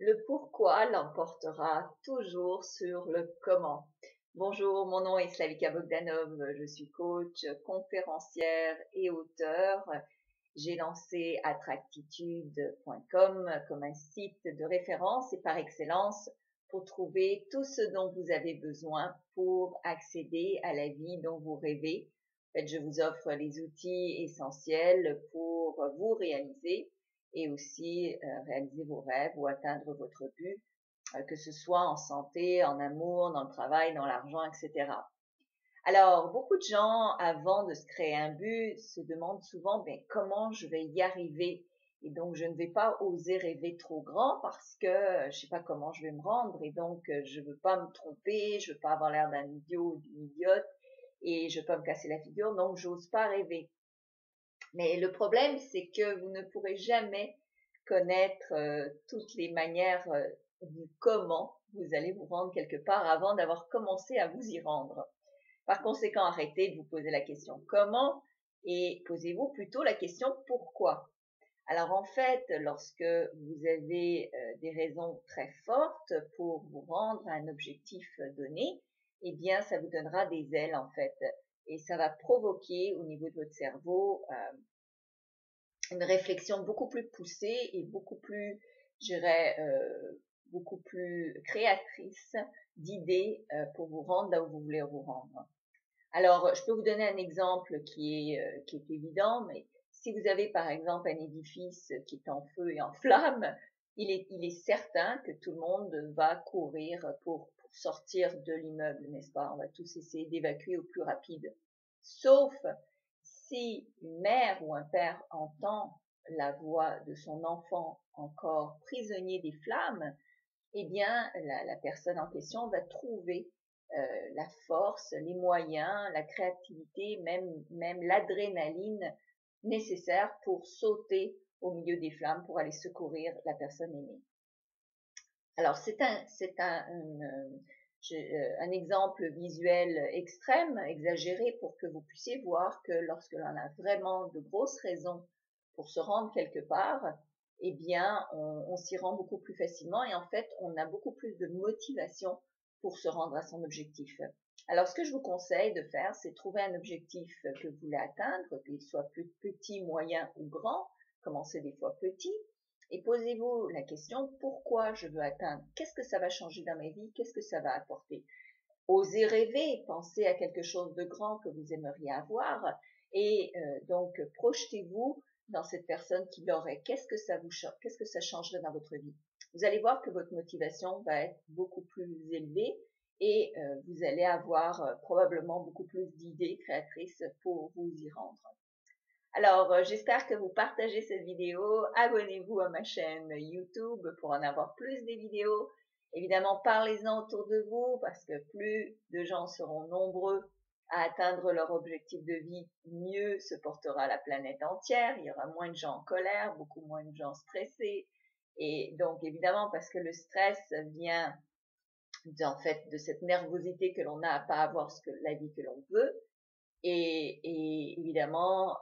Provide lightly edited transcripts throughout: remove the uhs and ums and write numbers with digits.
Le pourquoi l'emportera toujours sur le comment. Bonjour, mon nom est Slavika Bogdanov, je suis coach, conférencière et auteure. J'ai lancé attractitude.com comme un site de référence et par excellence pour trouver tout ce dont vous avez besoin pour accéder à la vie dont vous rêvez. En fait, je vous offre les outils essentiels pour vous réaliser et aussi réaliser vos rêves ou atteindre votre but, que ce soit en santé, en amour, dans le travail, dans l'argent, etc. Alors, beaucoup de gens, avant de se créer un but, se demandent souvent comment je vais y arriver. Et donc, je ne vais pas oser rêver trop grand parce que je sais pas comment je vais me rendre et donc je veux pas me tromper, je veux pas avoir l'air d'un idiot ou d'une idiote et je veux pas me casser la figure, donc j'ose pas rêver. Mais le problème, c'est que vous ne pourrez jamais connaître toutes les manières du comment vous allez vous rendre quelque part avant d'avoir commencé à vous y rendre. Par conséquent, arrêtez de vous poser la question comment et posez-vous plutôt la question pourquoi. Alors en fait, lorsque vous avez des raisons très fortes pour vous rendre à un objectif donné, eh bien ça vous donnera des ailes en fait. Et ça va provoquer au niveau de votre cerveau une réflexion beaucoup plus poussée et beaucoup plus, je dirais, beaucoup plus créatrice d'idées pour vous rendre là où vous voulez vous rendre. Alors, je peux vous donner un exemple qui est évident, mais si vous avez par exemple un édifice qui est en feu et en flammes, il est certain que tout le monde va courir pour sortir de l'immeuble, n'est-ce pas? On va tous essayer d'évacuer au plus rapide. Sauf si une mère ou un père entend la voix de son enfant encore prisonnier des flammes, eh bien, la personne en question va trouver la force, les moyens, la créativité, même l'adrénaline nécessaire pour sauter au milieu des flammes pour aller secourir la personne aimée. Alors, c'est un exemple visuel extrême, exagéré, pour que vous puissiez voir que lorsque l'on a vraiment de grosses raisons pour se rendre quelque part, eh bien, on s'y rend beaucoup plus facilement et en fait, on a beaucoup plus de motivation pour se rendre à son objectif. Alors, ce que je vous conseille de faire, c'est trouver un objectif que vous voulez atteindre, qu'il soit plus petit, moyen ou grand. Commencez des fois petit et posez-vous la question pourquoi je veux atteindre, qu'est-ce que ça va changer dans ma vie, qu'est-ce que ça va apporter. Osez rêver, pensez à quelque chose de grand que vous aimeriez avoir et donc projetez-vous dans cette personne qui l'aurait. Qu'est-ce que ça changerait dans votre vie? Vous allez voir que votre motivation va être beaucoup plus élevée et vous allez avoir probablement beaucoup plus d'idées créatrices pour vous y rendre. Alors, j'espère que vous partagez cette vidéo. Abonnez-vous à ma chaîne YouTube pour en avoir plus des vidéos. Évidemment, parlez-en autour de vous parce que plus de gens seront nombreux à atteindre leur objectif de vie, mieux se portera la planète entière. Il y aura moins de gens en colère, beaucoup moins de gens stressés. Et donc, évidemment, parce que le stress vient en fait de cette nervosité que l'on a à pas avoir la vie que l'on veut. Et évidemment,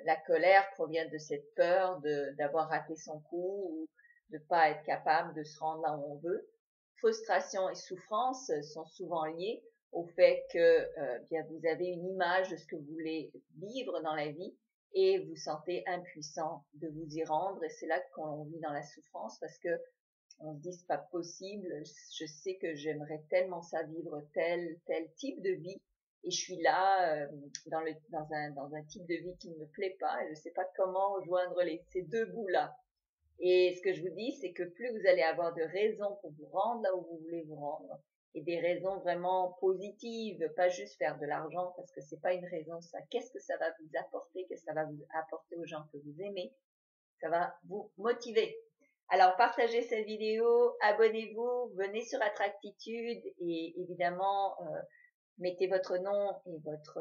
la colère provient de cette peur d'avoir raté son coup ou de pas être capable de se rendre là où on veut. Frustration et souffrance sont souvent liées au fait que bien vous avez une image de ce que vous voulez vivre dans la vie et vous sentez impuissant de vous y rendre et c'est là qu'on vit dans la souffrance parce que on se dit c'est pas possible, je sais que j'aimerais tellement ça vivre tel type de vie et je suis là dans un type de vie qui ne me plaît pas et je ne sais pas comment joindre ces deux bouts-là. Et ce que je vous dis, c'est que plus vous allez avoir de raisons pour vous rendre là où vous voulez vous rendre, et des raisons vraiment positives, pas juste faire de l'argent parce que c'est pas une raison ça. Qu'est-ce que ça va vous apporter, qu'est-ce que ça va vous apporter aux gens que vous aimez, ça va vous motiver. Alors partagez cette vidéo, abonnez-vous, venez sur Attractitude et évidemment mettez votre nom et votre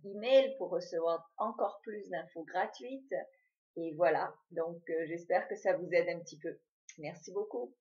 email pour recevoir encore plus d'infos gratuites. Et voilà, donc j'espère que ça vous aide un petit peu. Merci beaucoup.